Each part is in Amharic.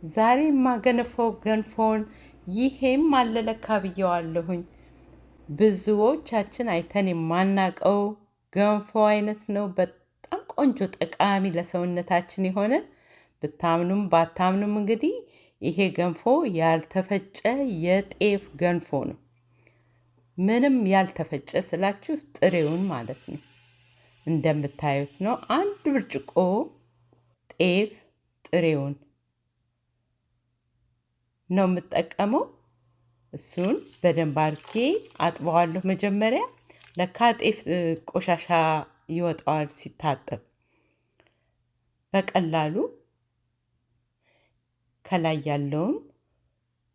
ዛሬ ማገነፈው ገንፎን ይሄም አለለካ ብየዋለሁኝ። ብዙዎቻችን አይተን የማናቀው ገንፎ አይነት ነው። በጣም ቆንጆ ጠቃሚ ለሰውነታችን የሆነ ብታምኑም ባታምኑም እንግዲህ ይሄ ገንፎ ያልተፈጨ የጤፍ ገንፎ ነው። ምንም ያልተፈጨ ስላችሁ ጥሬውን ማለት ነው። እንደምታዩት ነው። አንድ ብርጭቆ ጤፍ ጥሬውን ነው የምጠቀመው። እሱን በደንብ አድርጌ አጥበዋለሁ። መጀመሪያ ለካ ጤፍ ቆሻሻ ይወጣዋል ሲታጠብ። በቀላሉ ከላይ ያለውን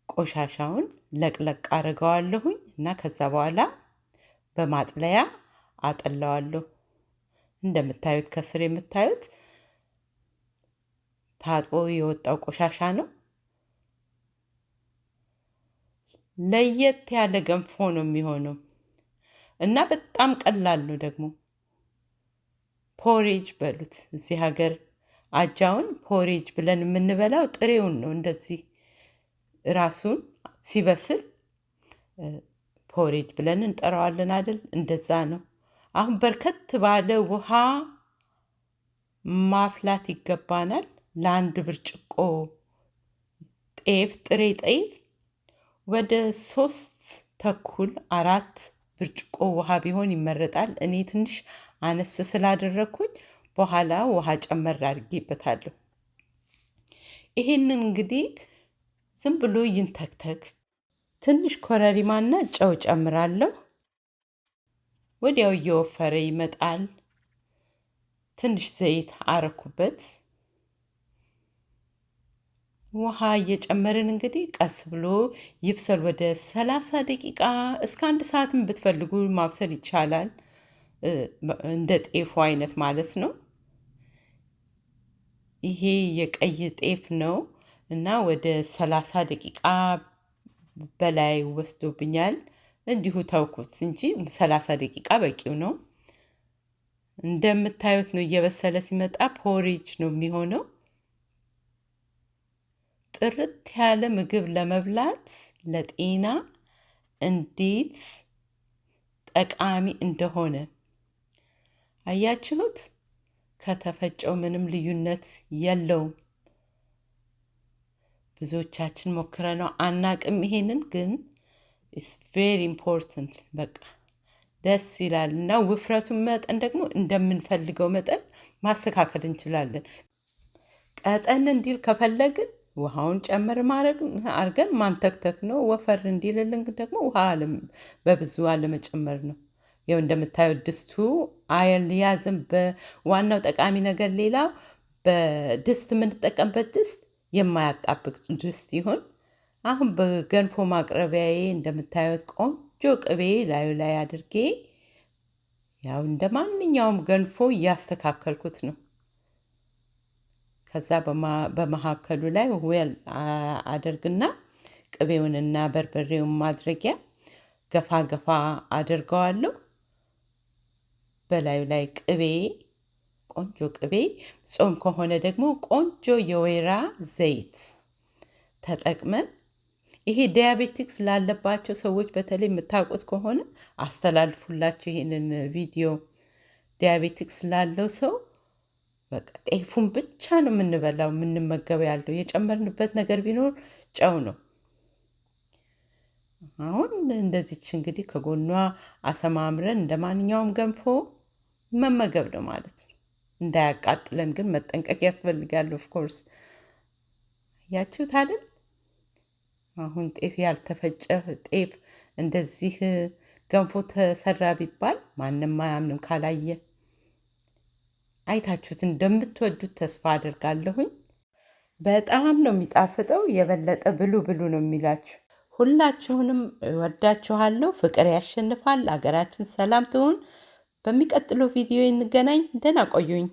ቆሻሻውን ለቅለቅ አደርገዋለሁኝ እና ከዛ በኋላ በማጥለያ አጠለዋለሁ። እንደምታዩት ከስር የምታዩት ታጥቦ የወጣው ቆሻሻ ነው። ለየት ያለ ገንፎ ነው የሚሆነው እና በጣም ቀላል ነው ደግሞ። ፖሬጅ በሉት እዚህ ሀገር አጃውን ፖሬጅ ብለን የምንበላው ጥሬውን ነው። እንደዚህ ራሱን ሲበስል ፖሬጅ ብለን እንጠራዋለን አይደል? እንደዛ ነው። አሁን በርከት ባለ ውሃ ማፍላት ይገባናል። ለአንድ ብርጭቆ ጤፍ ጥሬ ጤፍ ወደ 3 ተኩል 4 ብርጭቆ ውሃ ቢሆን ይመረጣል። እኔ ትንሽ አነስ ስላደረኩኝ በኋላ ውሃ ጨመር አድርጌበታለሁ። ይሄንን እንግዲህ ዝም ብሎ ይንተክተክ። ትንሽ ኮረሪማና ጨው ጨምራለሁ። ወዲያው እየወፈረ ይመጣል። ትንሽ ዘይት አረኩበት። ውሃ እየጨመርን እንግዲህ ቀስ ብሎ ይብሰል። ወደ 30 ደቂቃ እስከ 1 ሰዓትም ብትፈልጉ ማብሰል ይቻላል። እንደ ጤፉ አይነት ማለት ነው። ይሄ የቀይ ጤፍ ነው እና ወደ 30 ደቂቃ በላይ ወስዶብኛል። እንዲሁ ተውኩት እንጂ 30 ደቂቃ በቂው ነው። እንደምታዩት ነው። እየበሰለ ሲመጣ ፖሬጅ ነው የሚሆነው። ጥርት ያለ ምግብ ለመብላት ለጤና እንዴት ጠቃሚ እንደሆነ አያችሁት? ከተፈጨው ምንም ልዩነት የለውም። ብዙዎቻችን ሞክረነው አናቅም። ይሄንን ግን ኢትስ ቬሪ ኢምፖርታንት። በቃ ደስ ይላል እና ውፍረቱን መጠን ደግሞ እንደምንፈልገው መጠን ማስተካከል እንችላለን። ቀጠን እንዲል ከፈለግን ውሃውን ጨምር ማድረግ አድርገን ማንተክተክ ነው። ወፈር እንዲልልን ደግሞ ውሃ በብዙ አለመጨመር ነው። ይኸው እንደምታዩት ድስቱ አልያዝም። በዋናው ጠቃሚ ነገር ሌላው በድስት የምንጠቀምበት ድስት የማያጣብቅ ድስት ይሁን። አሁን በገንፎ ማቅረቢያዬ እንደምታዩት ቆንጆ ቅቤ ላዩ ላይ አድርጌ ያው እንደ ማንኛውም ገንፎ እያስተካከልኩት ነው። ከዛ በመካከሉ ላይ ወል አደርግና ቅቤውንና በርበሬውን ማድረጊያ ገፋ ገፋ አድርገዋለሁ። በላዩ ላይ ቅቤ ቆንጆ ቅቤ፣ ጾም ከሆነ ደግሞ ቆንጆ የወይራ ዘይት ተጠቅመን ይሄ ዲያቤቲክስ ላለባቸው ሰዎች በተለይ የምታውቁት ከሆነ አስተላልፉላቸው ይሄንን ቪዲዮ። ዲያቤቲክስ ላለው ሰው በቃ ጤፉን ብቻ ነው የምንበላው የምንመገበው። ያለው የጨመርንበት ነገር ቢኖር ጨው ነው። አሁን እንደዚች እንግዲህ ከጎኗ አሰማምረን እንደ ማንኛውም ገንፎ መመገብ ነው ማለት ነው። እንዳያቃጥለን ግን መጠንቀቅ ያስፈልጋል። ኦፍ ኮርስ ያችሁት አይደል? አሁን ጤፍ ያልተፈጨ ጤፍ እንደዚህ ገንፎ ተሰራ ቢባል ማንም አያምንም ካላየ። አይታችሁት እንደምትወዱት ተስፋ አድርጋለሁኝ። በጣም ነው የሚጣፍጠው። የበለጠ ብሉ ብሉ ነው የሚላችሁ። ሁላችሁንም እወዳችኋለሁ። ፍቅር ያሸንፋል። አገራችን ሰላም ትሁን። በሚቀጥለው ቪዲዮ እንገናኝ። ደህና ቆዩኝ።